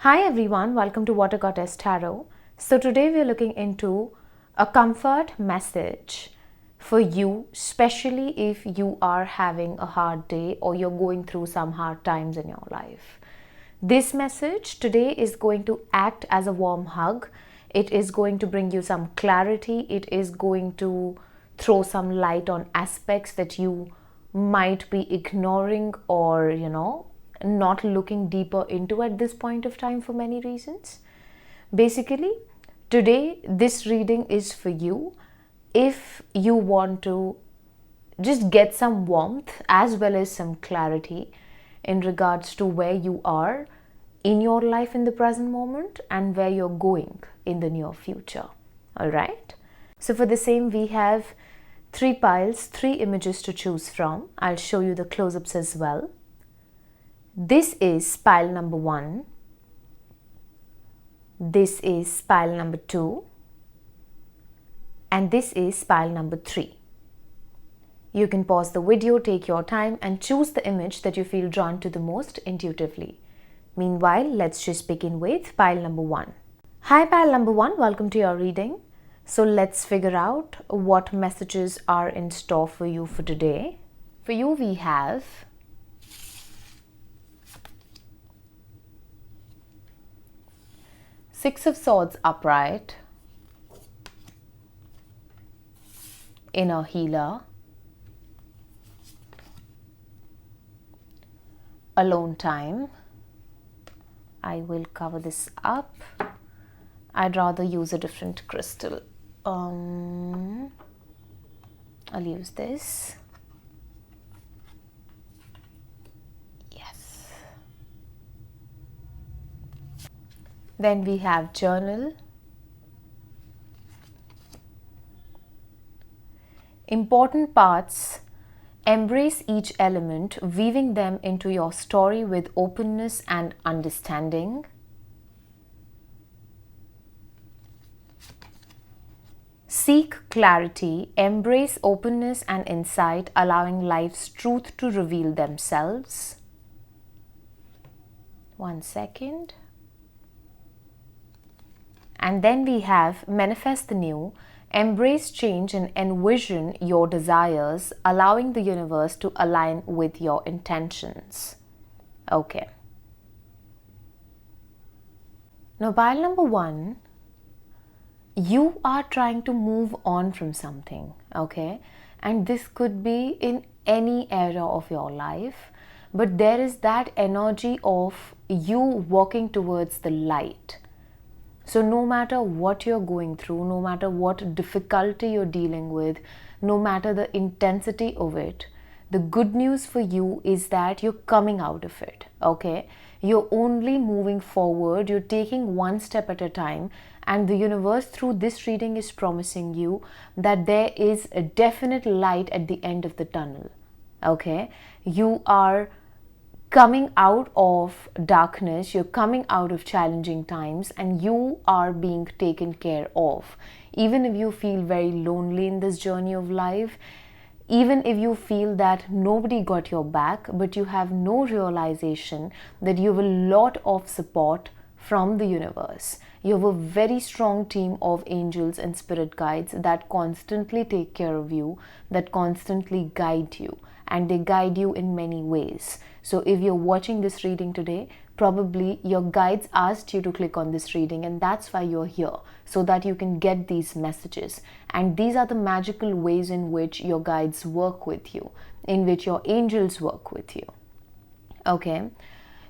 Hi everyone, welcome to Water Goddess Tarot. So today we are looking into a comfort message for you, especially if you are having a hard day or you're going through some hard times in your life. This message today is going to act as a warm hug. It is going to bring you some clarity. It is going to throw some light on aspects that you might be ignoring or, not looking deeper into at this point of time for many reasons. Basically, today this reading is for you if you want to just get some warmth as well as some clarity in regards to where you are in your life in the present moment and where you're going in the near future. All right. So for the same, we have 3 piles, 3 images to choose from. I'll show you the close-ups as well. This is pile number 1. This is pile number 2. And this is pile number 3. You can pause the video, take your time and choose the image that you feel drawn to the most intuitively. Meanwhile, let's just begin with pile number 1. Hi pile number 1, welcome to your reading. So let's figure out what messages are in store for you for today. For you, we have Six of Swords upright, Inner Healer, Alone Time. I will cover this up. I'd rather use a different crystal. I'll use this. Yes. Then we have Journal, Important Parts. Embrace each element, weaving them into your story with openness and understanding. Seek clarity, embrace openness and insight, allowing life's truth to reveal themselves. 1 second. And then we have Manifest the New, embrace change and envision your desires, allowing the universe to align with your intentions. Okay. Now, pile number 1, you are trying to move on from something, okay? And this could be in any area of your life, but there is that energy of you walking towards the light. So no matter what you're going through, no matter what difficulty you're dealing with, no matter the intensity of it, the good news for you is that you're coming out of it, okay? You're only moving forward, you're taking one step at a time, and the universe through this reading is promising you that there is a definite light at the end of the tunnel, okay? You are coming out of darkness, you're coming out of challenging times, and you are being taken care of. Even if you feel very lonely in this journey of life, even if you feel that nobody got your back, but you have no realization that you have a lot of support from the universe. You have a very strong team of angels and spirit guides that constantly take care of you, that constantly guide you, and they guide you in many ways. So if you're watching this reading today, probably your guides asked you to click on this reading, and that's why you're here, so that you can get these messages. And these are the magical ways in which your guides work with you, in which your angels work with you. Okay?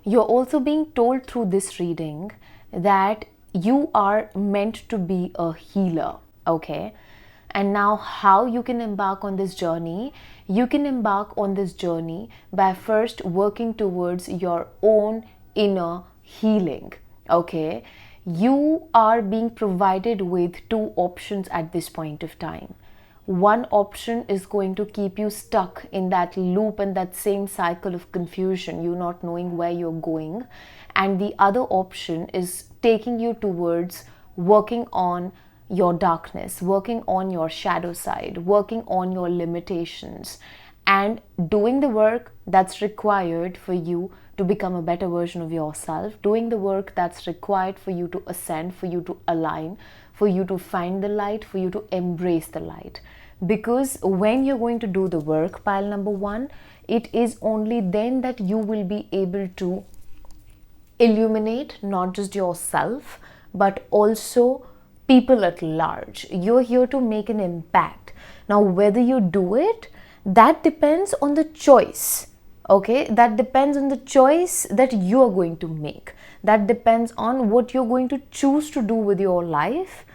You're also being told through this reading that you are meant to be a healer. Okay? And now how you can embark on this journey? You can embark on this journey by first working towards your own inner healing. Okay? You are being provided with 2 options at this point of time. One option is going to keep you stuck in that loop and that same cycle of confusion, you not knowing where you're going. And the other option is taking you towards working on your darkness, working on your shadow side, working on your limitations, and doing the work that's required for you to become a better version of yourself, doing the work that's required for you to ascend, for you to align, for you to find the light, for you to embrace the light. Because when you're going to do the work, pile number 1, it is only then that you will be able to illuminate not just yourself, but also people at large. You're here to make an impact. Now, whether you do it, that depends on the choice. Okay, that depends on the choice that you are going to make. That depends on what you're going to choose to do with your life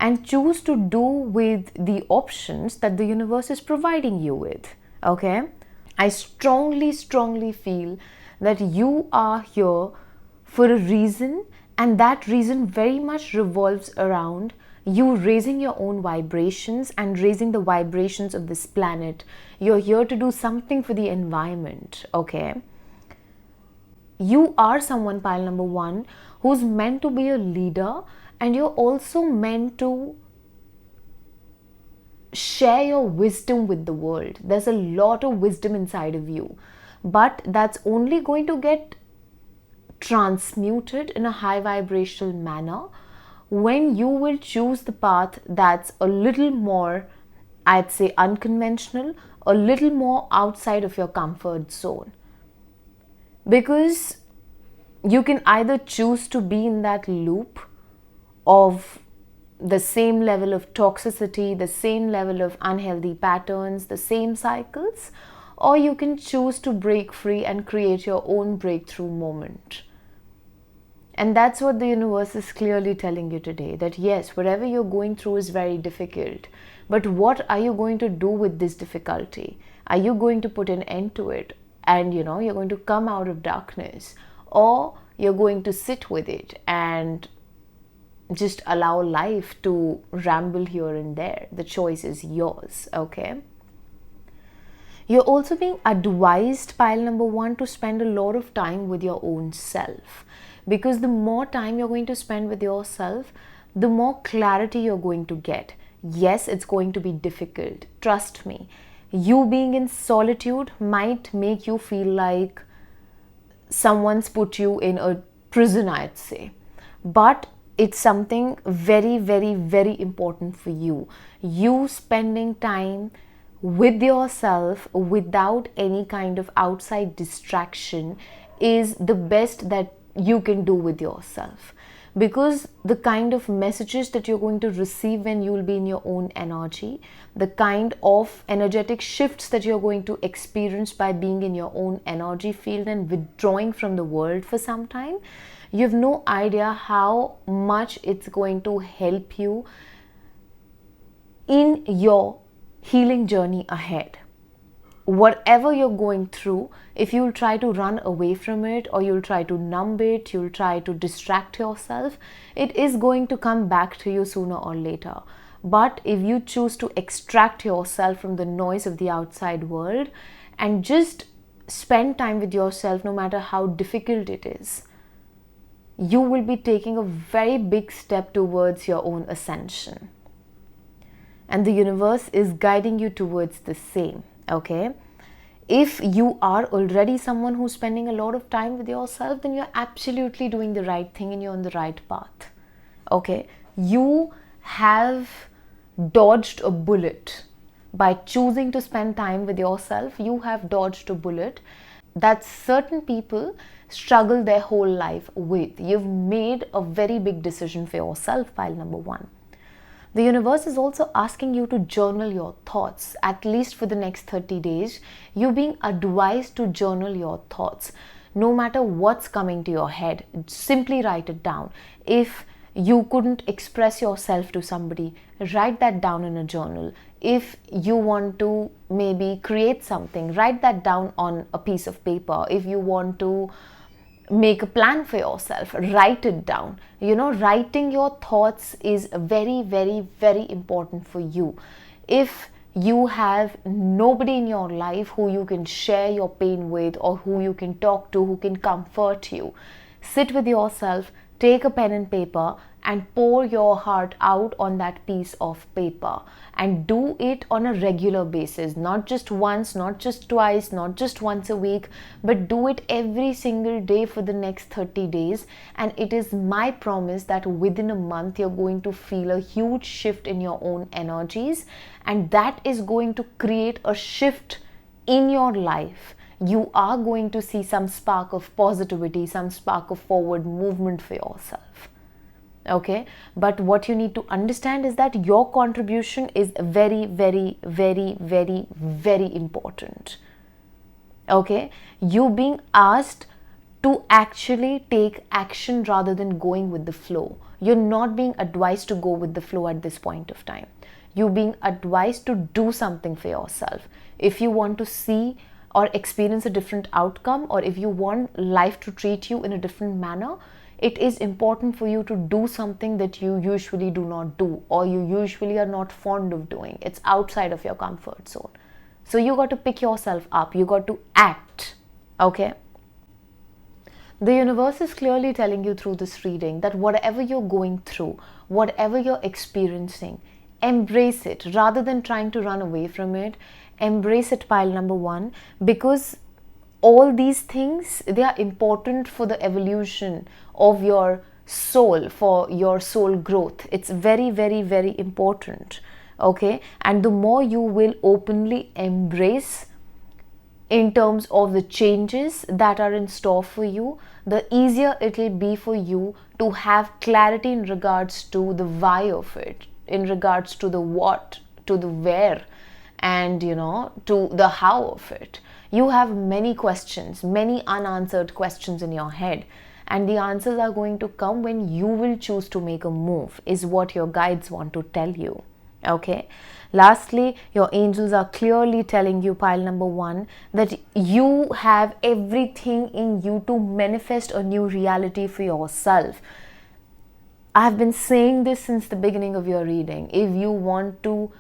and choose to do with the options that the universe is providing you with. Okay, I strongly feel that you are here for a reason, and that reason very much revolves around you raising your own vibrations and raising the vibrations of this planet. You're here to do something for the environment. Okay, you are someone, pile number 1, who's meant to be a leader, and you're also meant to share your wisdom with the world. There's a lot of wisdom inside of you, but that's only going to get transmuted in a high vibrational manner when you will choose the path that's a little more, I'd say, unconventional, a little more outside of your comfort zone. Because you can either choose to be in that loop of the same level of toxicity, the same level of unhealthy patterns, the same cycles, or you can choose to break free and create your own breakthrough moment. And that's what the universe is clearly telling you today, that yes, whatever you're going through is very difficult, but what are you going to do with this difficulty? Are you going to put an end to it and you're going to come out of darkness, or you're going to sit with it and just allow life to ramble here and there? The choice is yours. Okay, you're also being advised, pile number 1, to spend a lot of time with your own self, because the more time you're going to spend with yourself, the more clarity you're going to get. Yes, it's going to be difficult, trust me. You being in solitude might make you feel like someone's put you in a prison, I'd say, but it's something very important for you. You spending time with yourself without any kind of outside distraction is the best that you can do with yourself, because the kind of messages that you're going to receive when you'll be in your own energy, the kind of energetic shifts that you're going to experience by being in your own energy field and withdrawing from the world for some time, you have no idea how much it's going to help you in your healing journey ahead. Whatever you're going through, if you'll try to run away from it, or you'll try to numb it, you'll try to distract yourself, it is going to come back to you sooner or later. But if you choose to extract yourself from the noise of the outside world and just spend time with yourself, no matter how difficult it is, you will be taking a very big step towards your own ascension. And the universe is guiding you towards the same. Okay, if you are already someone who's spending a lot of time with yourself, then you're absolutely doing the right thing and you're on the right path. Okay, you have dodged a bullet by choosing to spend time with yourself. You have dodged a bullet that certain people struggle their whole life with. You've made a very big decision for yourself, pile number 1. The universe is also asking you to journal your thoughts, at least for the next 30 days. You're being advised to journal your thoughts. No matter what's coming to your head, simply write it down. If you couldn't express yourself to somebody, write that down in a journal. If you want to maybe create something, write that down on a piece of paper. If you want to make a plan for yourself, write it down. Writing your thoughts is very important for you. If you have nobody in your life who you can share your pain with, or who you can talk to, who can comfort you, sit with yourself, take a pen and paper and pour your heart out on that piece of paper, and do it on a regular basis, not just once, not just twice, not just once a week, but do it every single day for the next 30 days. And it is my promise that within a month you're going to feel a huge shift in your own energies, and that is going to create a shift in your life. You are going to see some spark of positivity, some spark of forward movement for yourself. Okay, but what you need to understand is that your contribution is very, very, very, very, very important. Okay, you being asked to actually take action rather than going with the flow. You're not being advised to go with the flow at this point of time. You're being advised to do something for yourself. If you want to see or experience a different outcome, or if you want life to treat you in a different manner, it is important for you to do something that you usually do not do, or you usually are not fond of doing. It's outside of your comfort zone. So you got to pick yourself up. You got to act. Okay? The universe is clearly telling you through this reading that whatever you're going through, whatever you're experiencing, embrace it rather than trying to run away from it. Embrace it, pile number one, because all these things, they are important for the evolution of your soul, for your soul growth. It's very, very, very important. Okay, and the more you will openly embrace in terms of the changes that are in store for you, the easier it will be for you to have clarity in regards to the why of it, in regards to the what, to the where, and to the how of it. You have many questions, many unanswered questions in your head, and the answers are going to come when you will choose to make a move, is what your guides want to tell you. Okay, lastly, your angels are clearly telling you, pile number one, that you have everything in you to manifest a new reality for yourself. I've been saying this since the beginning of your reading. If you want to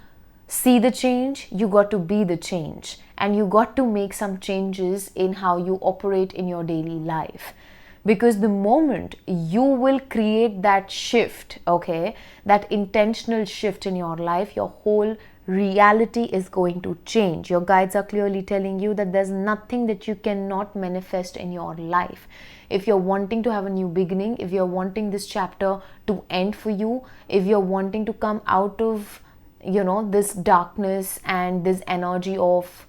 see the change, you got to be the change, and you got to make some changes in how you operate in your daily life. Because the moment you will create that shift, okay, that intentional shift in your life, your whole reality is going to change. Your guides are clearly telling you that there's nothing that you cannot manifest in your life. If you're wanting to have a new beginning, if you're wanting this chapter to end for you, if you're wanting to come out of this darkness and this energy of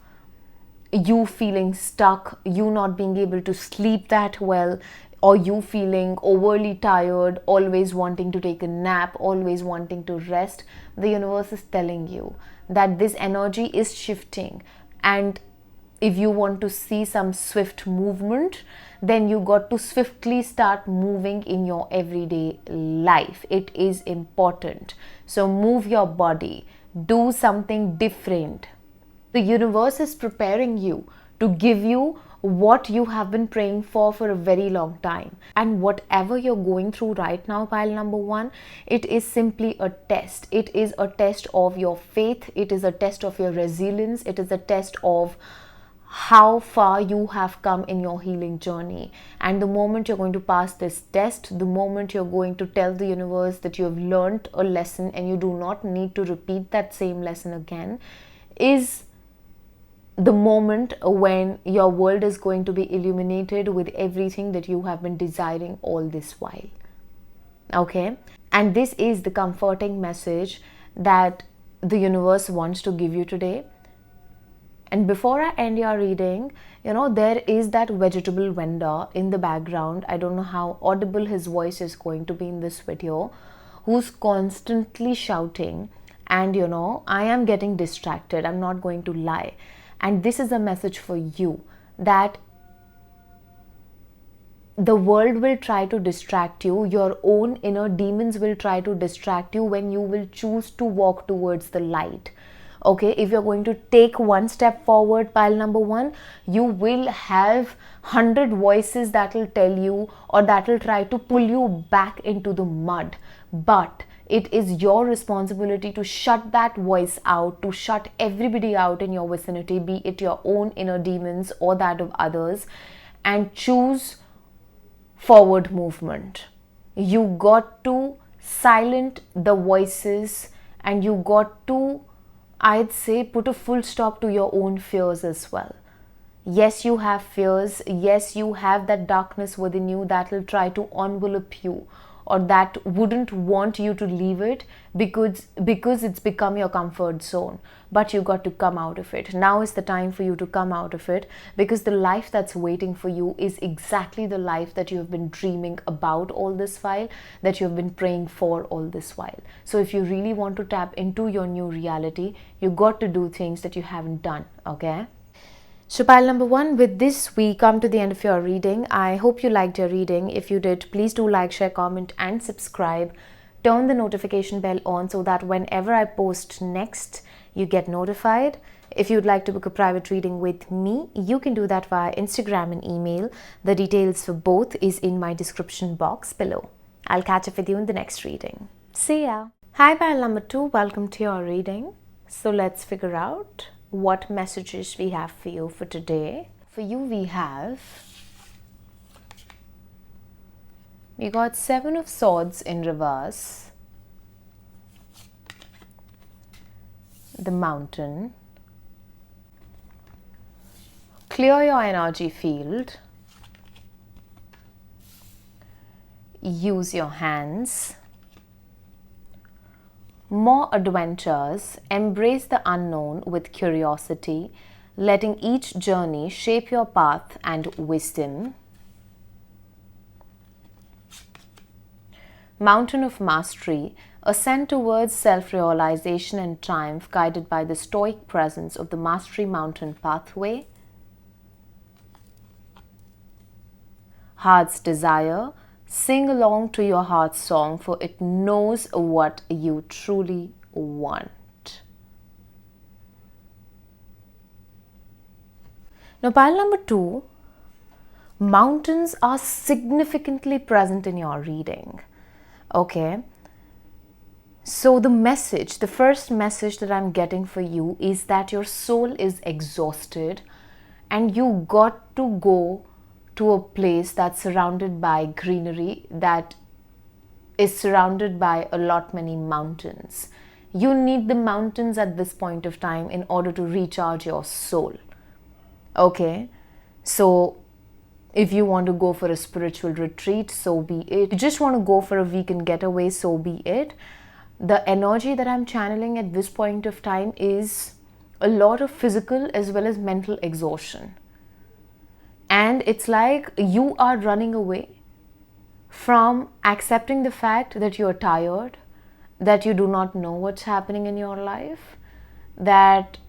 you feeling stuck, you not being able to sleep that well, or you feeling overly tired, always wanting to take a nap, always wanting to rest, the universe is telling you that this energy is shifting. And if you want to see some swift movement, then you got to swiftly start moving in your everyday life. It is important. So move your body, do something different. The universe is preparing you to give you what you have been praying for a very long time. And whatever you're going through right now, pile number one, it is simply a test. It is a test of your faith. It is a test of your resilience. It is a test of how far you have come in your healing journey. And the moment you're going to pass this test, the moment you're going to tell the universe that you have learned a lesson and you do not need to repeat that same lesson again, is the moment when your world is going to be illuminated with everything that you have been desiring all this while. Okay? And this is the comforting message that the universe wants to give you today. And before I end your reading, there is that vegetable vendor in the background. I don't know how audible his voice is going to be in this video, who's constantly shouting. And I am getting distracted. I'm not going to lie. And this is a message for you, that the world will try to distract you. Your own inner demons will try to distract you when you will choose to walk towards the light. Okay, if you're going to take one step forward, pile number one, you will have 100 voices that will tell you, or that will try to pull you back into the mud. But it is your responsibility to shut that voice out, to shut everybody out in your vicinity, be it your own inner demons or that of others, and choose forward movement. You got to silent the voices, and you got to, I'd say, put a full stop to your own fears as well. Yes, you have fears. Yes, you have that darkness within you that will try to envelop you, or that wouldn't want you to leave it because it's become your comfort zone. But you got to come out of it. Now is the time for you to come out of it, because the life that's waiting for you is exactly the life that you have been dreaming about all this while, that you have been praying for all this while. So if you really want to tap into your new reality, you got to do things that you haven't done, okay? So pile number 1, with this we come to the end of your reading. I hope you liked your reading. If you did, please do like, share, comment and subscribe. Turn the notification bell on so that whenever I post next, you get notified. If you'd like to book a private reading with me, you can do that via Instagram and email. The details for both is in my description box below. I'll catch up with you in the next reading. See ya. Hi pile number 2, welcome to your reading. So let's figure out what messages we have for you for today. For you we got 7 of Swords in reverse, the Mountain, clear your energy field, use your hands, more adventures, embrace the unknown with curiosity, letting each journey shape your path and wisdom. Mountain of Mastery, ascend towards self-realization and triumph, guided by the stoic presence of the Mastery Mountain pathway. Heart's Desire, sing along to your heart's song, for it knows what you truly want. Now pile number 2, mountains are significantly present in your reading. Okay. So the first message that I'm getting for you is that your soul is exhausted and you got to go to a place that's surrounded by greenery, that is surrounded by a lot many mountains. You need the mountains at this point of time in order to recharge your soul. Okay, so if you want to go for a spiritual retreat, so be it. You just want to go for a weekend getaway, so be it. The energy that I'm channeling at this point of time is a lot of physical as well as mental exhaustion. And it's like you are running away from accepting the fact that you're tired, that you do not know what's happening in your life, that,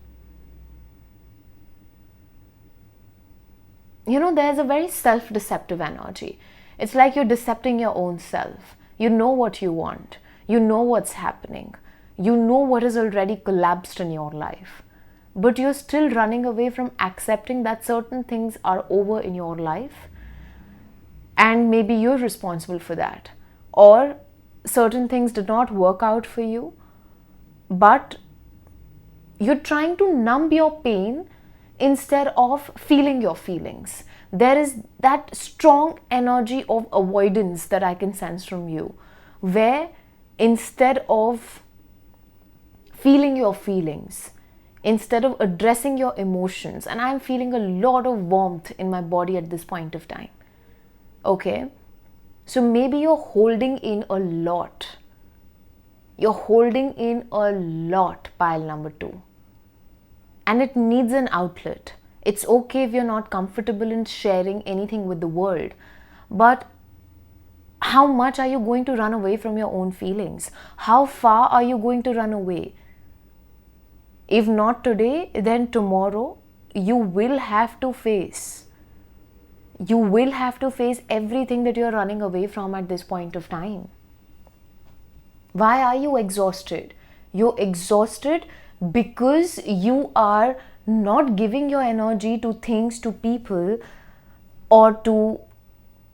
there's a very self-deceptive energy. It's like you're decepting your own self. You know what you want. You know what's happening. You know what has already collapsed in your life. But you're still running away from accepting that certain things are over in your life, and maybe you're responsible for that, or certain things did not work out for you, but you're trying to numb your pain instead of feeling your feelings. There is that strong energy of avoidance that I can sense from you, where instead of feeling your feelings, instead of addressing your emotions, and I'm feeling a lot of warmth in my body at this point of time. Okay, so maybe you're holding in a lot. You're holding in a lot, pile number 2. And it needs an outlet. It's okay if you're not comfortable in sharing anything with the world, but how much are you going to run away from your own feelings? How far are you going to run away? If not today, then tomorrow you will have to face. You will have to face everything that you're running away from at this point of time. Why are you exhausted? You're exhausted because you are not giving your energy to things, to people, or to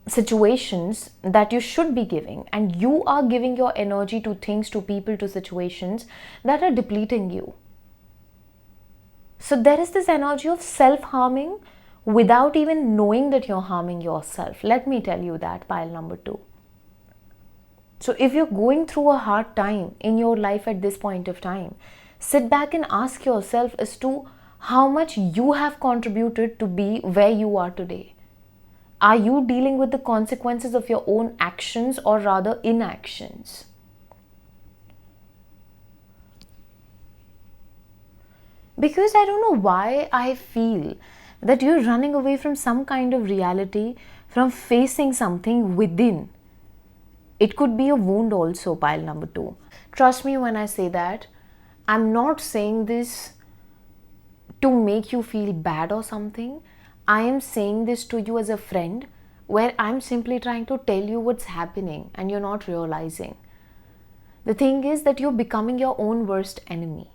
situations that you should be giving. And you are giving your energy to things, to people, to situations that are depleting you. So there is this energy of self-harming without even knowing that you're harming yourself. Let me tell you that, pile number 2. So if you're going through a hard time in your life at this point of time, sit back and ask yourself as to how much you have contributed to be where you are today. Are you dealing with the consequences of your own actions or rather inactions? Because I don't know why I feel that you're running away from some kind of reality, from facing something within. It could be a wound also, pile number 2. Trust me when I say that. I'm not saying this to make you feel bad or something. I am saying this to you as a friend, where I'm simply trying to tell you what's happening and you're not realizing. The thing is that you're becoming your own worst enemy.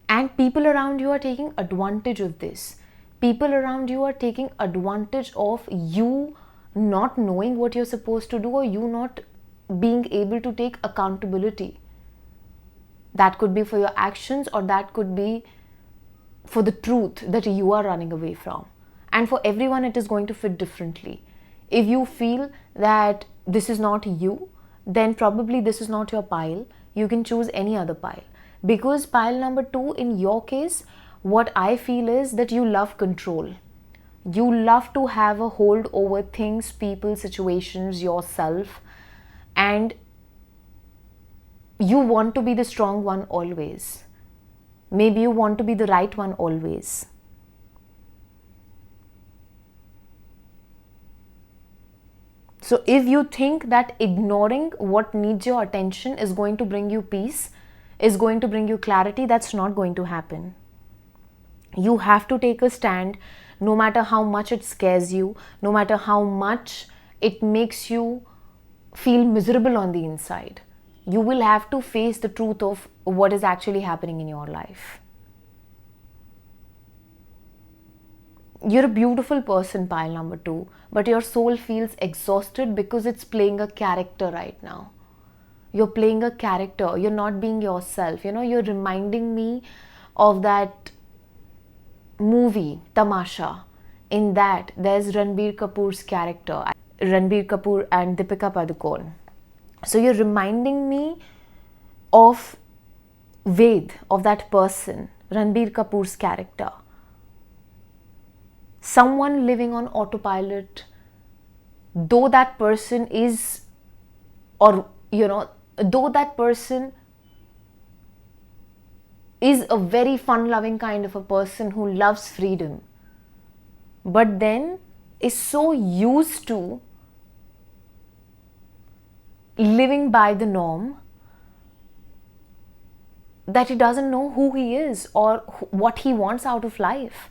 And people around you are taking advantage of this. People around you are taking advantage of you not knowing what you're supposed to do, or you not being able to take accountability. That could be for your actions, or that could be for the truth that you are running away from. And for everyone, it is going to fit differently. If you feel that this is not you, then probably this is not your pile. You can choose any other pile. Because pile number 2, in your case, what I feel is that you love control. You love to have a hold over things, people, situations, yourself, and you want to be the strong one always. Maybe you want to be the right one always. So if you think that ignoring what needs your attention is going to bring you peace, is going to bring you clarity, that's not going to happen. You have to take a stand, no matter how much it scares you, no matter how much it makes you feel miserable on the inside. You will have to face the truth of what is actually happening in your life. You're a beautiful person, pile number 2, but your soul feels exhausted because it's playing a character right now. You're playing a character, you're not being yourself. You're reminding me of that movie, Tamasha. In that, there's Ranbir Kapoor's character, Ranbir Kapoor and Deepika Padukone. So you're reminding me of Ved, of that person, Ranbir Kapoor's character. Someone living on autopilot, though that person is, though that person is a very fun-loving kind of a person who loves freedom, but then is so used to living by the norm that he doesn't know who he is or what he wants out of life,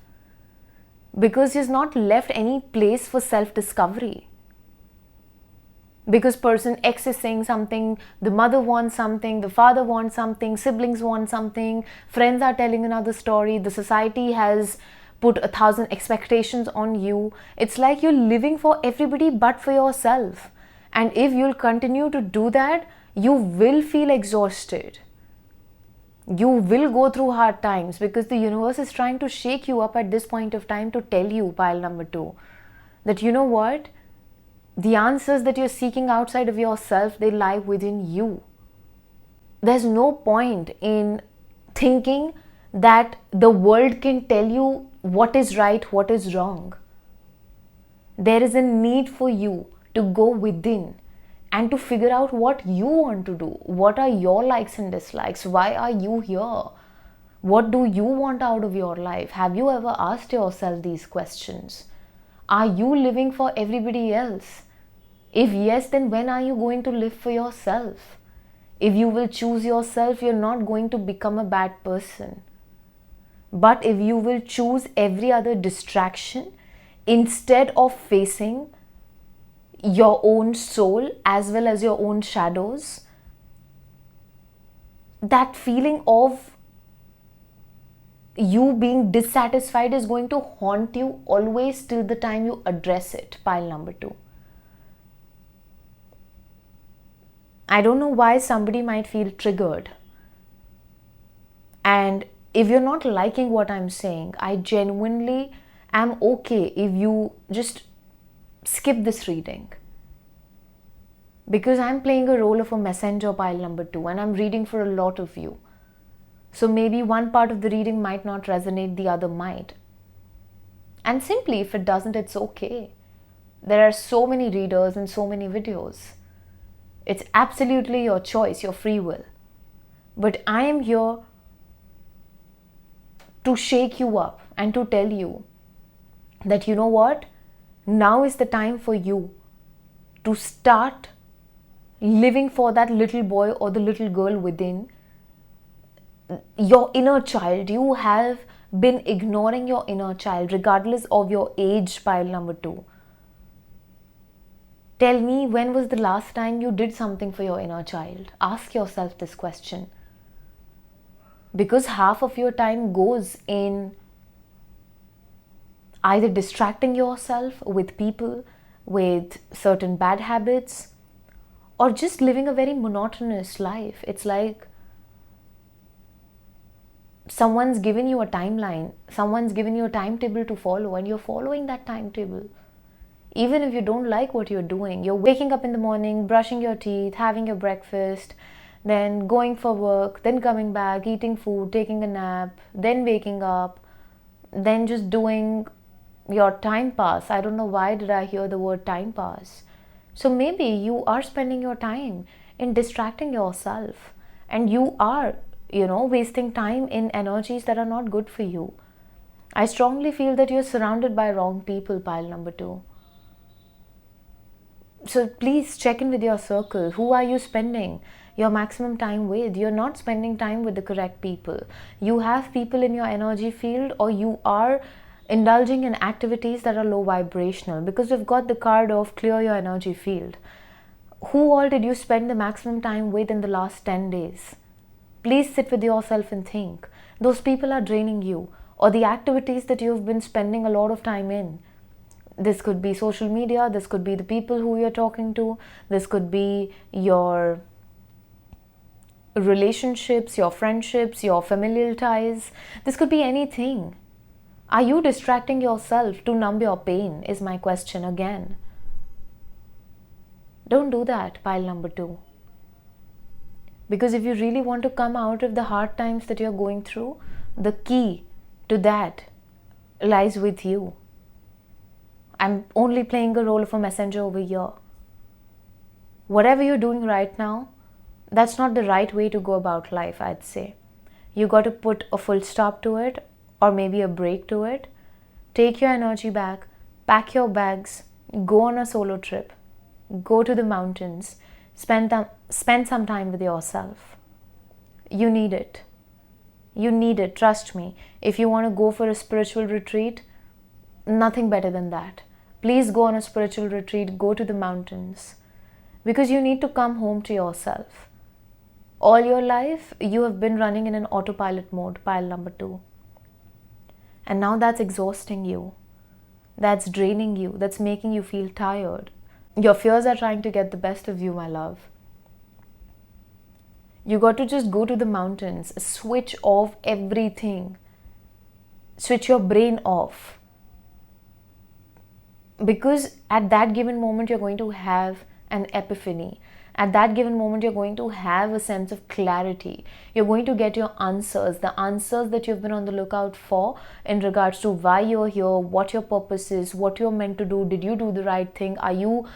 because he's not left any place for self-discovery. Because person X is saying something, the mother wants something, the father wants something, siblings want something, friends are telling another story, the society has put 1,000 expectations on you. It's like you're living for everybody but for yourself. And if you'll continue to do that, you will feel exhausted. You will go through hard times, because the universe is trying to shake you up at this point of time to tell you, pile number 2, that you know what? The answers that you're seeking outside of yourself, they lie within you. There's no point in thinking that the world can tell you what is right, what is wrong. There is a need for you to go within and to figure out what you want to do. What are your likes and dislikes? Why are you here? What do you want out of your life? Have you ever asked yourself these questions? Are you living for everybody else? If yes, then when are you going to live for yourself? If you will choose yourself, you're not going to become a bad person. But if you will choose every other distraction instead of facing your own soul as well as your own shadows, that feeling of you being dissatisfied is going to haunt you always till the time you address it, pile number 2. I don't know why somebody might feel triggered. And if you're not liking what I'm saying, I genuinely am okay if you just skip this reading. because I'm playing a role of a messenger, pile number 2, and I'm reading for a lot of you. So maybe one part of the reading might not resonate, the other might. And simply, if it doesn't, it's okay. There are so many readers and so many videos. It's absolutely your choice, your free will. But I am here to shake you up and to tell you that, you know what? Now is the time for you to start living for that little boy or the little girl within, your inner child. You have been ignoring your inner child regardless of your age, pile number 2. Tell me, when was the last time you did something for your inner child? Ask yourself this question. Because half of your time goes in either distracting yourself with people, with certain bad habits, or just living a very monotonous life. It's like someone's given you a timeline, someone's given you a timetable to follow, and you're following that timetable. Even if you don't like what you're doing, you're waking up in the morning, brushing your teeth, having your breakfast, then going for work, then coming back, eating food, taking a nap, then waking up, then just doing your time pass. I don't know why did I hear the word time pass. So maybe you are spending your time in distracting yourself, and you are, wasting time in energies that are not good for you. I strongly feel that you're surrounded by wrong people, pile number 2. So please check in with your circle. Who are you spending your maximum time with? You're not spending time with the correct people. You have people in your energy field, or you are indulging in activities that are low vibrational, because we've got the card of clear your energy field. Who all did you spend the maximum time with in the last 10 days? Please sit with yourself and think. Those people are draining you, or the activities that you've been spending a lot of time in. This could be social media, this could be the people who you're talking to, this could be your relationships, your friendships, your familial ties. This could be anything. Are you distracting yourself to numb your pain, is my question again. Don't do that, pile number 2. Because if you really want to come out of the hard times that you're going through, the key to that lies with you. I'm only playing a role of a messenger over here. Whatever you're doing right now, that's not the right way to go about life, I'd say. You got to put a full stop to it, or maybe a break to it. Take your energy back, pack your bags, go on a solo trip, go to the mountains, spend some time with yourself. You need it. You need it, trust me. If you want to go for a spiritual retreat, nothing better than that. Please go on a spiritual retreat, go to the mountains. Because you need to come home to yourself. All your life, you have been running in an autopilot mode, pile number 2. And now that's exhausting you. That's draining you. That's making you feel tired. Your fears are trying to get the best of you, my love. You got to just go to the mountains, switch off everything. Switch your brain off. Because at that given moment, you're going to have an epiphany. At that given moment, you're going to have a sense of clarity. You're going to get your answers, the answers that you've been on the lookout for in regards to why you're here, what your purpose is, what you're meant to do. Did you do the right thing? Are you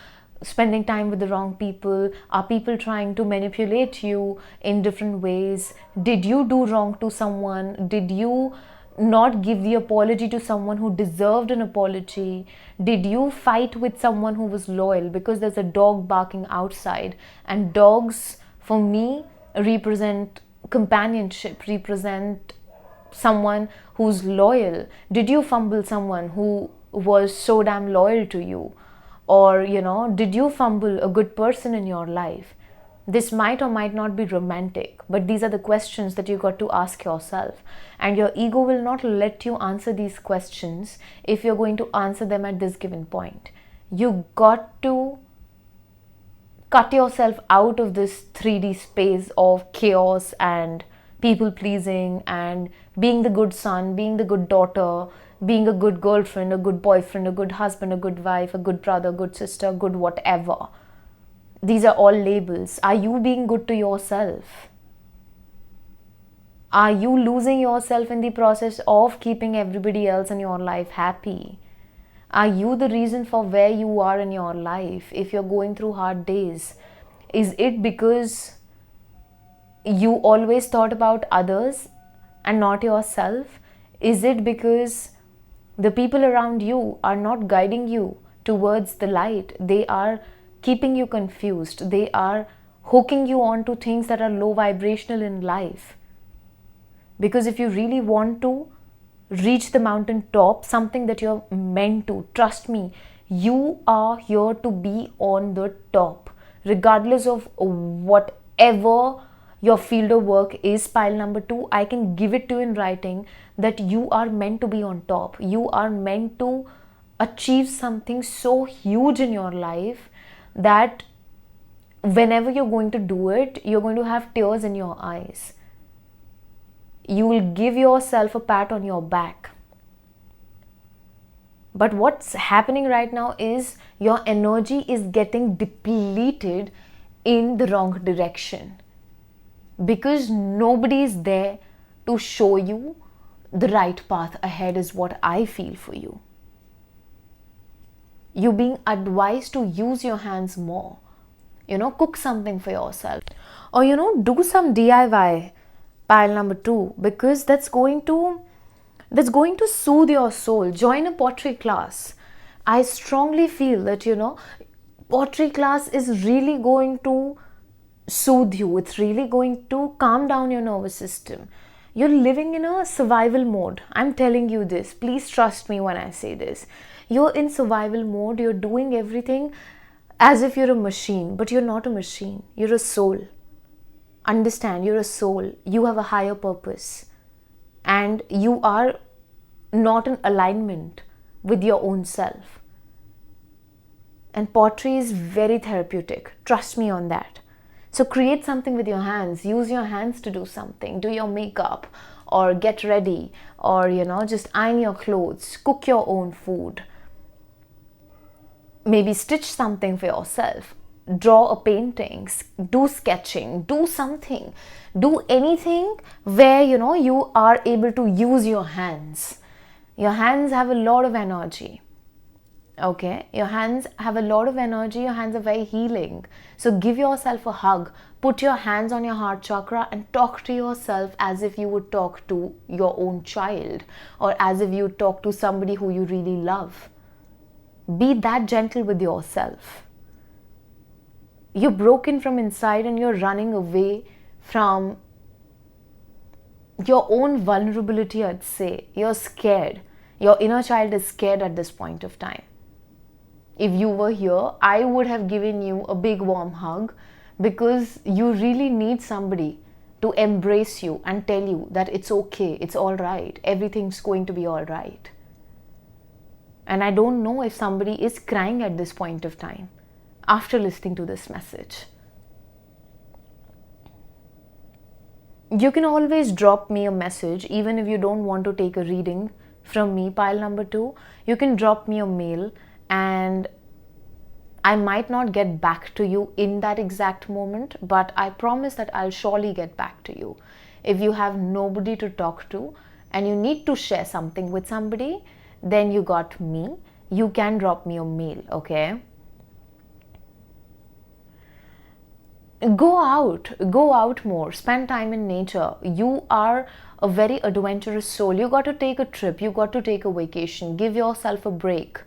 spending time with the wrong people? Are people trying to manipulate you in different ways? Did you do wrong to someone? Did you not give the apology to someone who deserved an apology? Did you fight with someone who was loyal? Because there's a dog barking outside, and dogs for me represent companionship, represent someone who's loyal. Did you fumble someone who was so damn loyal to you? Or did you fumble a good person in your life? This might or might not be romantic, but these are the questions that you got to ask yourself. And your ego will not let you answer these questions if you're going to answer them at this given point. You got to cut yourself out of this 3D space of chaos and people pleasing and being the good son, being the good daughter, being a good girlfriend, a good boyfriend, a good husband, a good wife, a good brother, good sister, good whatever. These are all labels. Are you being good to yourself? Are you losing yourself in the process of keeping everybody else in your life happy? Are you the reason for where you are in your life? If you're going through hard days, is it because you always thought about others and not yourself? Is it because the people around you are not guiding you towards the light? They are keeping you confused. They are hooking you on to things that are low vibrational in life. Because if you really want to reach the mountain top, something that you're meant to, trust me, you are here to be on the top, regardless of whatever your field of work is. Pile number 2, I can give it to you in writing that you are meant to be on top. You are meant to achieve something so huge in your life that whenever you're going to do it, you're going to have tears in your eyes. You will give yourself a pat on your back. But what's happening right now is your energy is getting depleted in the wrong direction, because nobody is there to show you the right path ahead, is what I feel for you. You're being advised to use your hands more. Cook something for yourself, or do some DIY. Pile number 2, because that's going to soothe your soul. Join a pottery class. I strongly feel that pottery class is really going to soothe you. It's really going to calm down your nervous system. You're living in a survival mode. I'm telling you this. Please trust me when I say this. You're in survival mode. You're doing everything as if you're a machine, but you're not a machine. You're a soul. Understand, you're a soul. You have a higher purpose, and you are not in alignment with your own self. And pottery is very therapeutic. Trust me on that. So create something with your hands. Use your hands to do something. Do your makeup, or get ready, or just iron your clothes, cook your own food. Maybe stitch something for yourself. Draw a painting, do sketching, do something, do anything where you are able to use your hands. Your hands have a lot of energy. Okay, your hands have a lot of energy. Your hands are very healing. So give yourself a hug. Put your hands on your heart chakra and talk to yourself as if you would talk to your own child, or as if you talk to somebody who you really love. Be that gentle with yourself. You're broken from inside and you're running away from your own vulnerability, I'd say. You're scared. Your inner child is scared at this point of time. If you were here, I would have given you a big warm hug, because you really need somebody to embrace you and tell you that it's okay, it's all right, everything's going to be all right. And I don't know if somebody is crying at this point of time after listening to this message. You can always drop me a message, even if you don't want to take a reading from me. Pile number 2, you can drop me a mail, and I might not get back to you in that exact moment, but I promise that I'll surely get back to you. If you have nobody to talk to and you need to share something with somebody, then you got me. You can drop me a mail, okay? Go out more, spend time in nature. You are a very adventurous soul. You got to take a trip, you got to take a vacation, give yourself a break.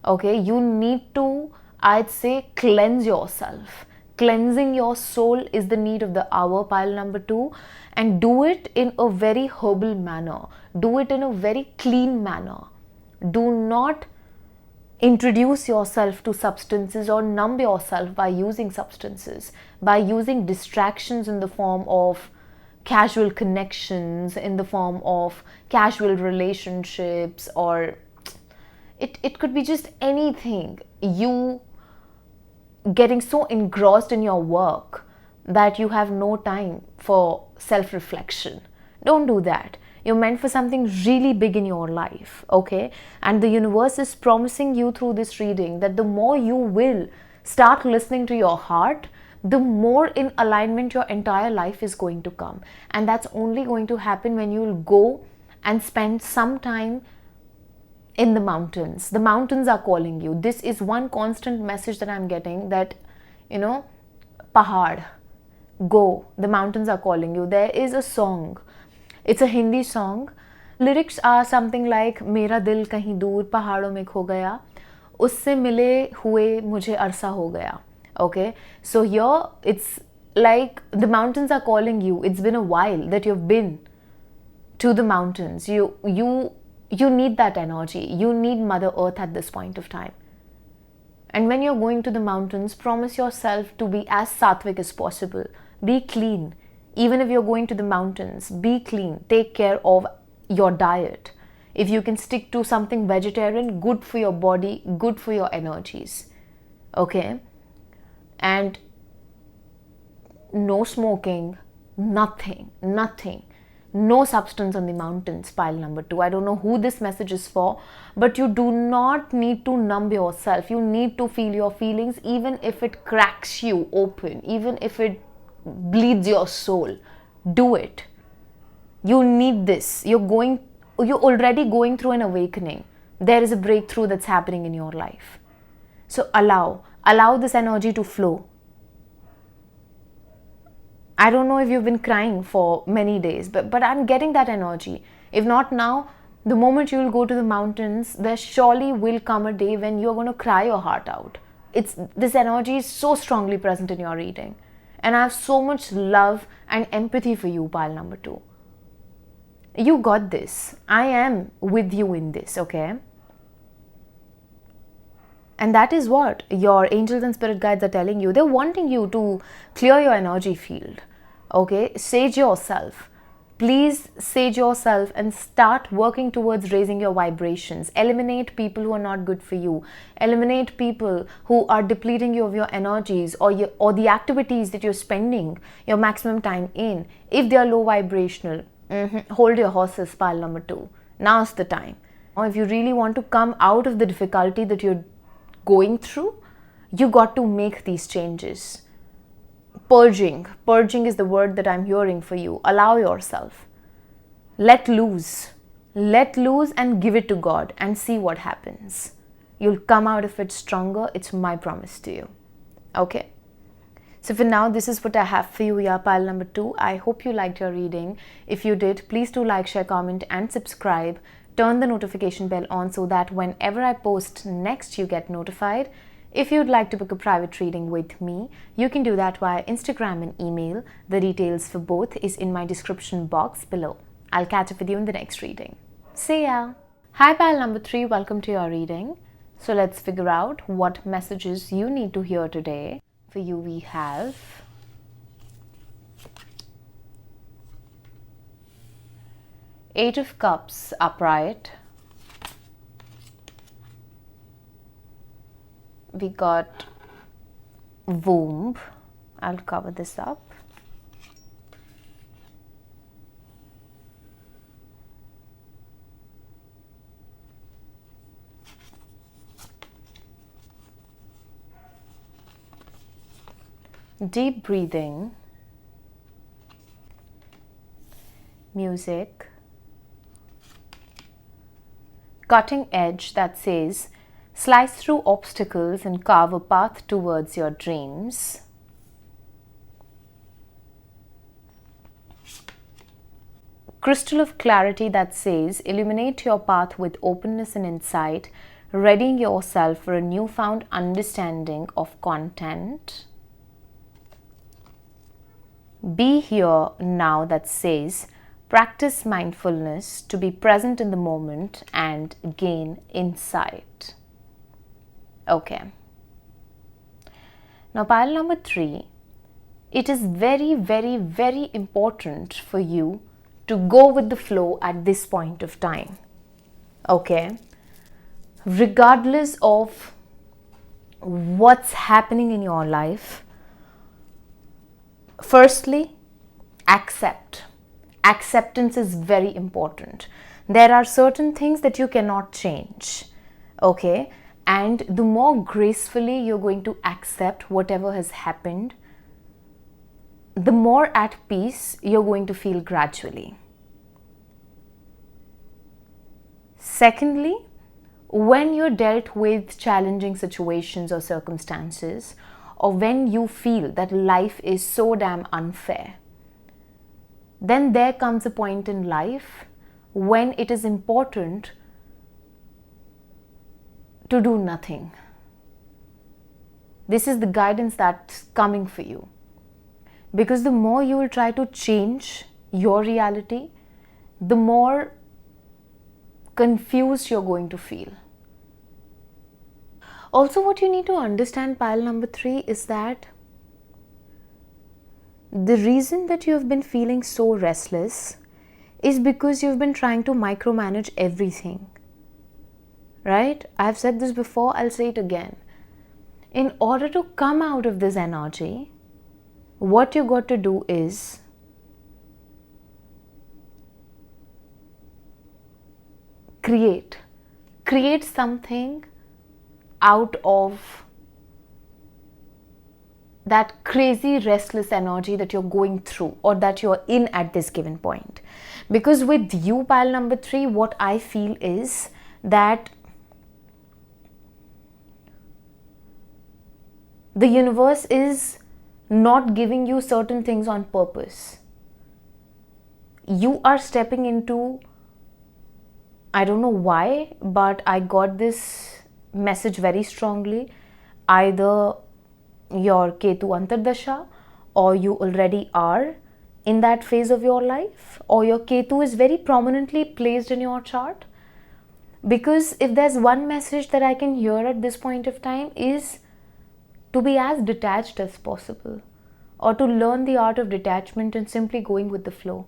Okay, you need to, I'd say, cleanse yourself. Cleansing your soul is the need of the hour, pile number 2, and do it in a very herbal manner. Do it in a very clean manner. Do not introduce yourself to substances or numb yourself by using substances, by using distractions in the form of casual connections, in the form of casual relationships, or it could be just anything. You getting so engrossed in your work that you have no time for self-reflection. Don't do that. You're meant for something really big in your life, okay? And the universe is promising you through this reading that the more you will start listening to your heart, the more in alignment your entire life is going to come. And that's only going to happen when you'll go and spend some time in the mountains. The mountains are calling you. This is one constant message that I'm getting, that, pahad, go, the mountains are calling you. There is a song, it's a Hindi song. Lyrics are something like, मेरा दिल कहीं दूर पहाड़ों में खो गया, उससे मिले हुए मुझे अरसा हो गया. Okay, so here it's like the mountains are calling you. It's been a while that you've been to the mountains. You need that energy. You need Mother Earth at this point of time. And when you're going to the mountains, promise yourself to be as sattvic as possible. Be clean. Even if you're going to the mountains, be clean. Take care of your diet. If you can stick to something vegetarian, good for your body, good for your energies. Okay? And no smoking, nothing. No substance on the mountains, pile number 2. I don't know who this message is for, but you do not need to numb yourself. You need to feel your feelings, even if it cracks you open, even if it bleeds your soul. Do it. You need this. You're already going through an awakening. There is a breakthrough that's happening in your life. So allow this energy to flow. I don't know if you've been crying for many days, but I'm getting that energy. If not now, the moment you will go to the mountains, there surely will come a day when you're going to cry your heart out. This energy is so strongly present in your reading. And I have so much love and empathy for you, pile number 2. You got this. I am with you in this, okay? And that is what your angels and spirit guides are telling you. They're wanting you to clear your energy field. Okay? Sage yourself. Please sage yourself and start working towards raising your vibrations. Eliminate people who are not good for you. Eliminate people who are depleting you of your energies, or the activities that you're spending your maximum time in. If they are low vibrational, hold your horses, pile number 2. Now's the time. Or if you really want to come out of the difficulty that you're going through, you got to make these changes. Purging is the word that I'm hearing for you. Allow yourself. Let loose and give it to God and see what happens. You'll come out of it stronger. It's my promise to you. Okay? So for now, this is what I have for you, yeah, pile number 2. I hope you liked your reading. If you did, please do like, share, comment and subscribe. Turn the notification bell on so that whenever I post next, you get notified. If you'd like to book a private reading with me, you can do that via Instagram and email. The details for both is in my description box below. I'll catch up with you in the next reading. See ya! Hi pile number 3, welcome to your reading. So let's figure out what messages you need to hear today. For you we have Eight of Cups upright. We got womb. I'll cover this up. Deep breathing. Music. Cutting edge that says, slice through obstacles and carve a path towards your dreams. Crystal of clarity that says, illuminate your path with openness and insight, readying yourself for a newfound understanding of content. Be here now that says, practice mindfulness to be present in the moment and gain insight. Okay. Now pile number 3, it is very, very, very important for you to go with the flow at this point of time. Okay. Regardless of what's happening in your life, firstly, accept. Acceptance is very important. There are certain things that you cannot change. Okay. And the more gracefully you're going to accept whatever has happened, the more at peace you're going to feel gradually. Secondly, when you're dealt with challenging situations or circumstances, or when you feel that life is so damn unfair, then there comes a point in life when it is important to do nothing. This is the guidance that's coming for you. Because the more you will try to change your reality, the more confused you're going to feel. Also, what you need to understand, pile number 3, is that the reason that you have been feeling so restless is because you've been trying to micromanage everything. Right? I've said this before, I'll say it again. In order to come out of this energy, what you got to do is create something out of that crazy restless energy that you're going through or that you're in at this given point. Because with you, pile number 3, what I feel is that the universe is not giving you certain things on purpose. You are stepping into, I don't know why, but I got this message very strongly. Either your 𝙀𝙘𝙘𝙀𝙀 𝙀𝙀 or you already are in that phase of your life, or your 𝙀𝙘 is very prominently placed in your chart. Because if there's one message that I can hear at this point of time is to be as detached as possible, or to learn the art of detachment and simply going with the flow.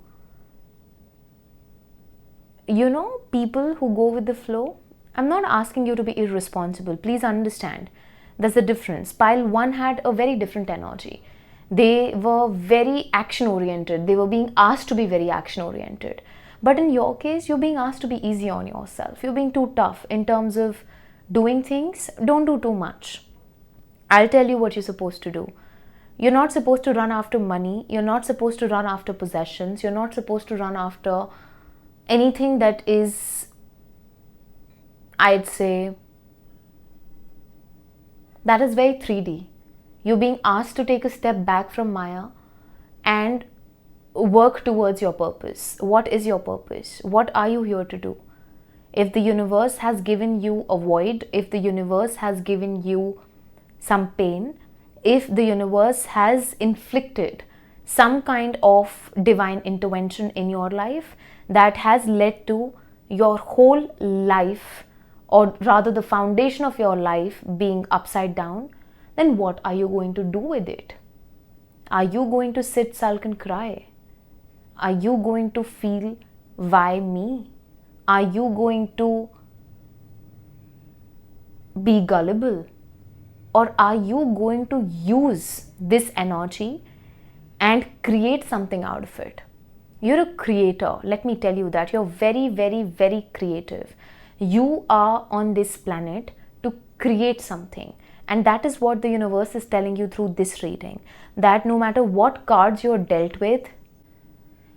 You know, people who go with the flow, I'm not asking you to be irresponsible. Please understand, there's a difference. Pile 1 had a very different energy. They were very action oriented. They were being asked to be very action oriented. But in your case, you're being asked to be easy on yourself. You're being too tough in terms of doing things. Don't do too much. I'll tell you what you're supposed to do. You're not supposed to run after money. You're not supposed to run after possessions. You're not supposed to run after anything that is, I'd say, that is very 3D. You're being asked to take a step back from Maya and work towards your purpose. What is your purpose? What are you here to do? If the universe has given you a void, if the universe has given you some pain, if the universe has inflicted some kind of divine intervention in your life that has led to your whole life, or rather the foundation of your life being upside down, then what are you going to do with it? Are you going to sit, sulk and cry? Are you going to feel, why me? Are you going to be gullible? Or are you going to use this energy and create something out of it? You're a creator. Let me tell you that. You're very, very, very creative. You are on this planet to create something. And that is what the universe is telling you through this reading. That no matter what cards you're dealt with,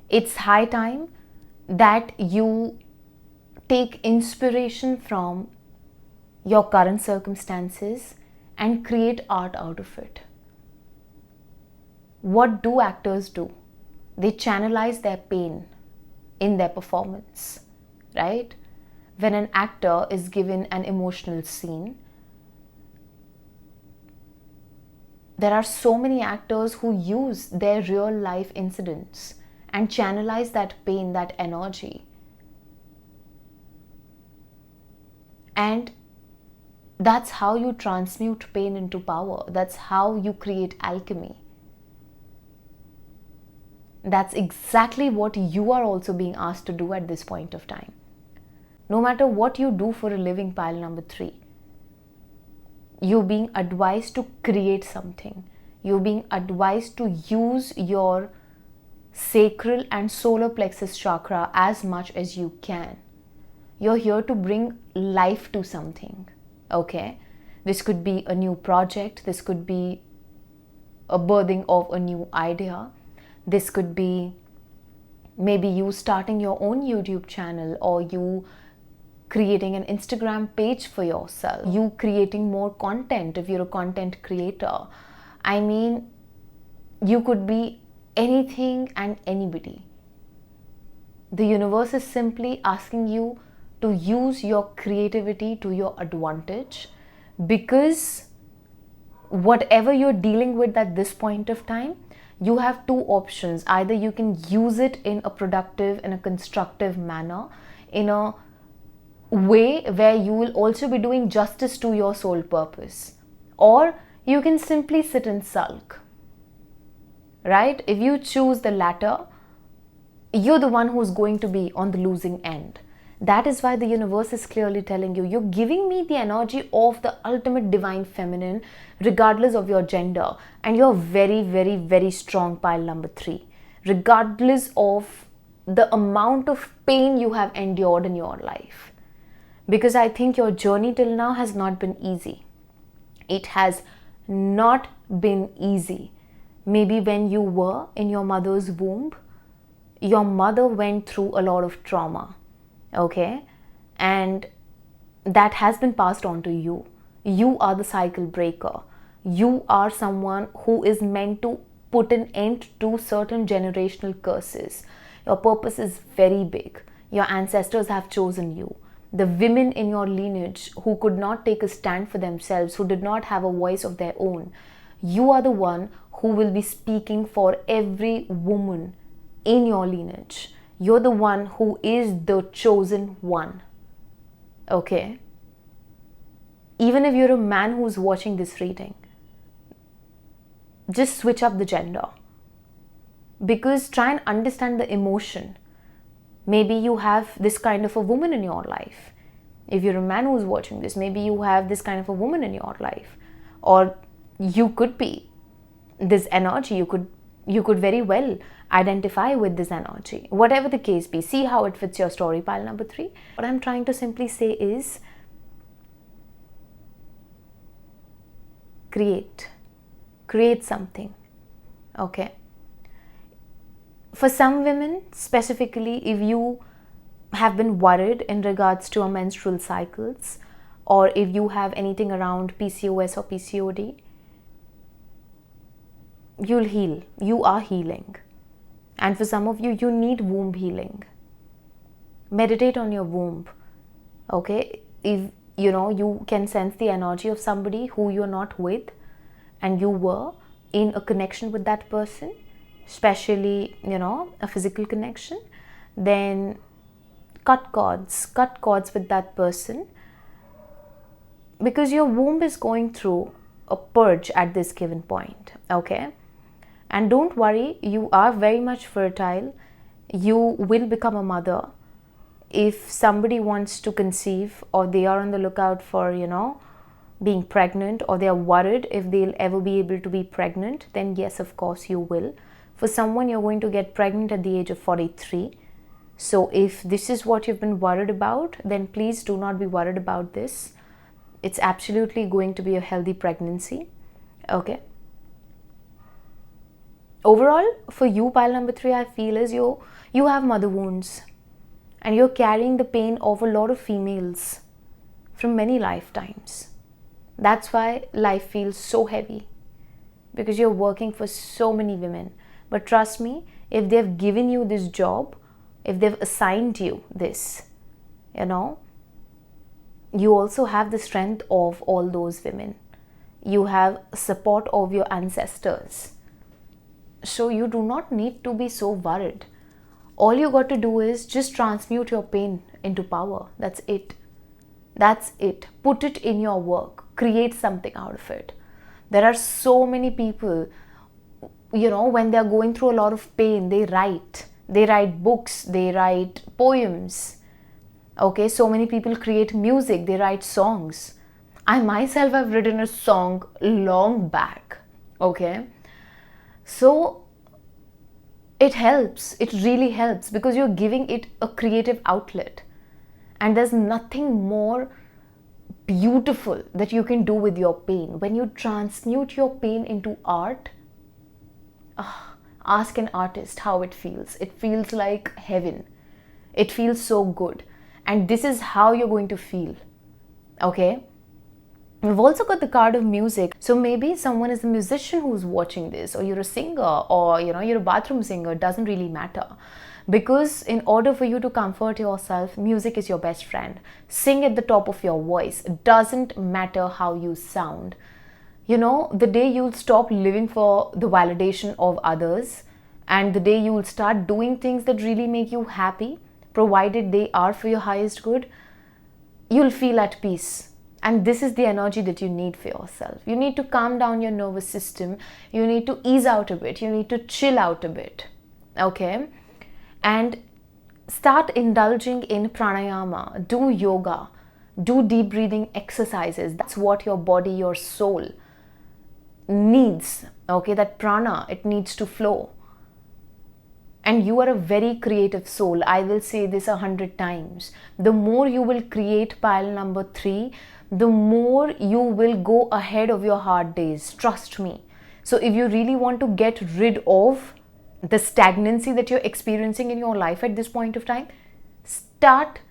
it's high time that you take inspiration from your current circumstances and create art out of it. What do actors do? They channelize their pain in their performance, right? When an actor is given an emotional scene, there are so many actors who use their real life incidents and channelize that pain, that energy. And that's how you transmute pain into power. That's how you create alchemy. That's exactly what you are also being asked to do at this point of time. No matter what you do for a living, pile number 3, you're being advised to create something. You're being advised to use your sacral and solar plexus chakra as much as you can. You're here to bring life to something. okay? This could be a new project, this could be a birthing of a new idea, this could be maybe you starting your own YouTube channel, or you creating an Instagram page for yourself, you creating more content if you're a content creator. I mean, you could be anything and anybody. The universe is simply asking you to use your creativity to your advantage, because whatever you're dealing with at this point of time, you have two options. Either you can use it in a productive, in a constructive manner, in a way where you will also be doing justice to your soul purpose, or you can simply sit and sulk, right? If you choose the latter, you're the one who's going to be on the losing end. That is why the universe is clearly telling you, you're giving me the energy of the ultimate divine feminine, regardless of your gender. And you're very, very, very strong, pile number 3. Regardless of the amount of pain you have endured in your life. Because I think your journey till now has not been easy. It has not been easy. Maybe when you were in your mother's womb, your mother went through a lot of trauma. Okay, and that has been passed on to you. You are the cycle breaker. You are someone who is meant to put an end to certain generational curses. Your purpose is very big. Your ancestors have chosen you. The women in your lineage who could not take a stand for themselves, who did not have a voice of their own, you are the one who will be speaking for every woman in your lineage. You're the one who is the chosen one. Okay? Even if you're a man who's watching this reading, just switch up the gender. Because try and understand the emotion. Maybe you have this kind of a woman in your life. If you're a man who's watching this, maybe you have this kind of a woman in your life. Or you could be this energy. You could very well identify with this energy. Whatever the case be, see how it fits your story, pile number 3. What I'm trying to simply say is, create something. Okay? For some women, specifically, if you have been worried in regards to your menstrual cycles, or if you have anything around PCOS or PCOD, you'll heal. You are healing. And for some of you, you need womb healing. Meditate on your womb. Okay? If you can sense the energy of somebody who you're not with, and you were in a connection with that person, especially, a physical connection, then cut cords with that person, because your womb is going through a purge at this given point. Okay? And don't worry, you are very much fertile. You will become a mother. If somebody wants to conceive, or they are on the lookout for, being pregnant, or they are worried if they'll ever be able to be pregnant, then yes, of course you will. For someone, you're going to get pregnant at the age of 43. So if this is what you've been worried about, then please do not be worried about this. It's absolutely going to be a healthy pregnancy. Okay? Overall, for you, pile number 3, I feel is you have mother wounds, and you're carrying the pain of a lot of females from many lifetimes. That's why life feels so heavy, because you're working for so many women. But trust me, if they've given you this job, if they've assigned you this, you also have the strength of all those women. You have support of your ancestors. So you do not need to be so worried. All you got to do is just transmute your pain into power. That's it. That's it. Put it in your work. Create something out of it. There are so many people, when they're going through a lot of pain, they write. They write books. They write poems. Okay, so many people create music. They write songs. I myself have written a song long back. Okay. So it helps. It really helps, because you're giving it a creative outlet. And there's nothing more beautiful that you can do with your pain. When you transmute your pain into art, ask an artist how it feels. It feels like heaven. It feels so good. And this is how you're going to feel. Okay? We've also got the card of music. So maybe someone is a musician who's watching this, or you're a singer, or you're a bathroom singer. It doesn't really matter. Because in order for you to comfort yourself, music is your best friend. Sing at the top of your voice. It doesn't matter how you sound. The day you'll stop living for the validation of others, and the day you'll start doing things that really make you happy, provided they are for your highest good, you'll feel at peace. And this is the energy that you need for yourself. You need to calm down your nervous system. You need to ease out a bit. You need to chill out a bit. Okay? And start indulging in pranayama. Do yoga. Do deep breathing exercises. That's what your body, your soul needs. Okay? That prana, it needs to flow. And you are a very creative soul. I will say this 100 times. The more you will create pile number 3, the more you will go ahead of your hard days. Trust me. So if you really want to get rid of the stagnancy that you're experiencing in your life at this point of time, start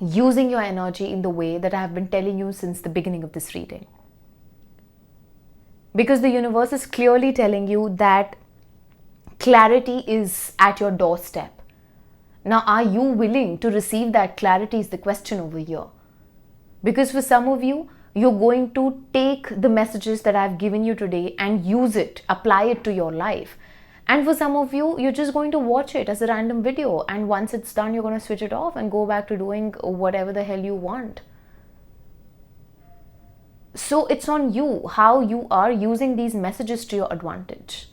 using your energy in the way that I have been telling you since the beginning of this reading. Because the universe is clearly telling you that clarity is at your doorstep. Now, are you willing to receive that clarity is the question over here. Because for some of you, you're going to take the messages that I've given you today and use it, apply it to your life. And for some of you, you're just going to watch it as a random video, and once it's done, you're going to switch it off and go back to doing whatever the hell you want. So it's on you how you are using these messages to your advantage.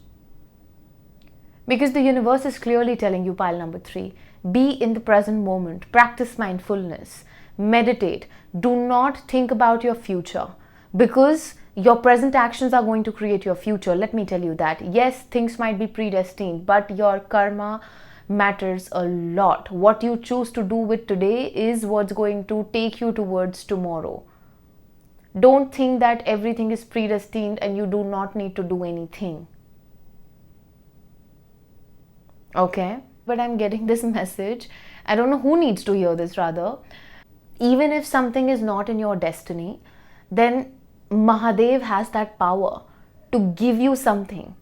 Because the universe is clearly telling you, pile number 3, be in the present moment, practice mindfulness, meditate, do not think about your future, because your present actions are going to create your future. Let me tell you that. Yes, things might be predestined, but your karma matters a lot. What you choose to do with today is what's going to take you towards tomorrow. Don't think that everything is predestined and you do not need to do anything. Okay? But I'm getting this message. I don't know who needs to hear this rather. Even if something is not in your destiny, then Mahadev has that power to give you something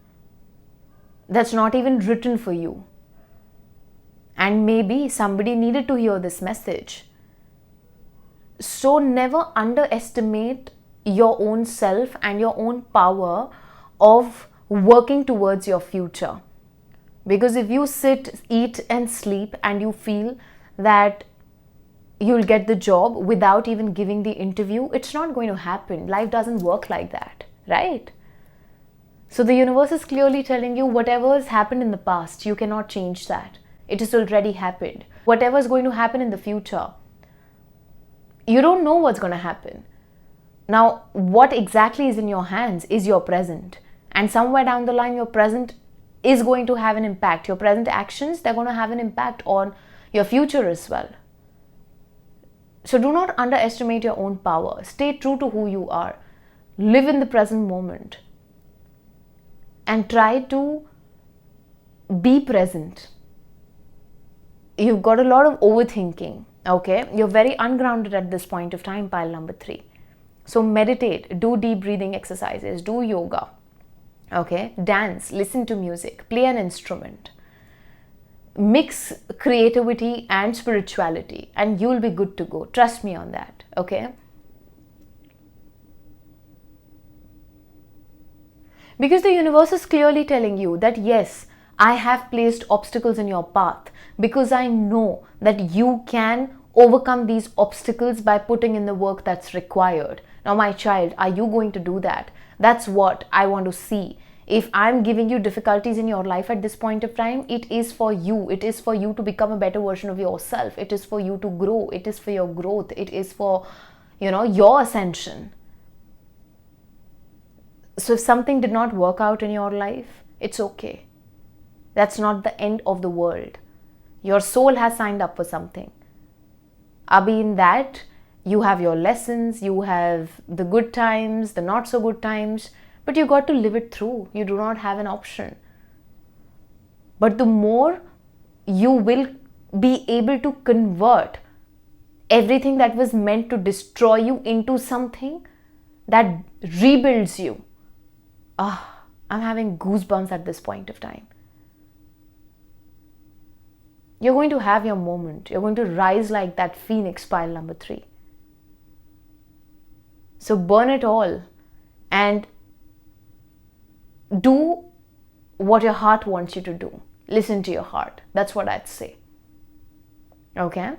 that's not even written for you. And maybe somebody needed to hear this message. So never underestimate your own self and your own power of working towards your future. Because if you sit, eat and sleep and you feel that you'll get the job without even giving the interview, it's not going to happen. Life doesn't work like that, right? So the universe is clearly telling you whatever has happened in the past, you cannot change that. It has already happened. Whatever is going to happen in the future, you don't know what's going to happen. Now, what exactly is in your hands is your present. And somewhere down the line, your present is going to have an impact. Your present actions, they're going to have an impact on your future as well. So do not underestimate your own power. Stay true to who you are. Live in the present moment. And try to be present. You've got a lot of overthinking. Okay? You're very ungrounded at this point of time, pile number 3. So meditate, do deep breathing exercises, do yoga. Okay? Dance, listen to music, play an instrument. Mix creativity and spirituality and you'll be good to go. Trust me on that. Okay? Because the universe is clearly telling you that yes, I have placed obstacles in your path because I know that you can overcome these obstacles by putting in the work that's required. Now, my child, are you going to do that? That's what I want to see. If I'm giving you difficulties in your life at this point of time, it is for you. It is for you to become a better version of yourself. It is for you to grow. It is for your growth. It is for, your ascension. So if something did not work out in your life, it's okay. That's not the end of the world. Your soul has signed up for something. Abhi, in that, You have your lessons, you have the good times, the not so good times, but you got to live it through. You do not have an option. But the more you will be able to convert everything that was meant to destroy you into something that rebuilds you. I'm having goosebumps at this point of time. You're going to have your moment. You're going to rise like that phoenix, pile number 3. So burn it all and do what your heart wants you to do. Listen to your heart. That's what I'd say. Okay?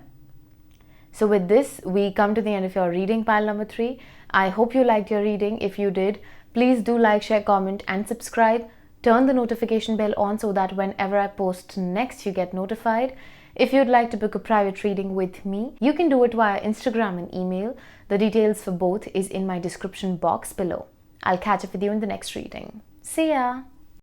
So with this, we come to the end of your reading, pile number 3. I hope you liked your reading. If you did, please do like, share, comment and subscribe. Turn the notification bell on so that whenever I post next, you get notified. If you'd like to book a private reading with me, you can do it via Instagram and email. The details for both is in my description box below. I'll catch up with you in the next reading. See ya!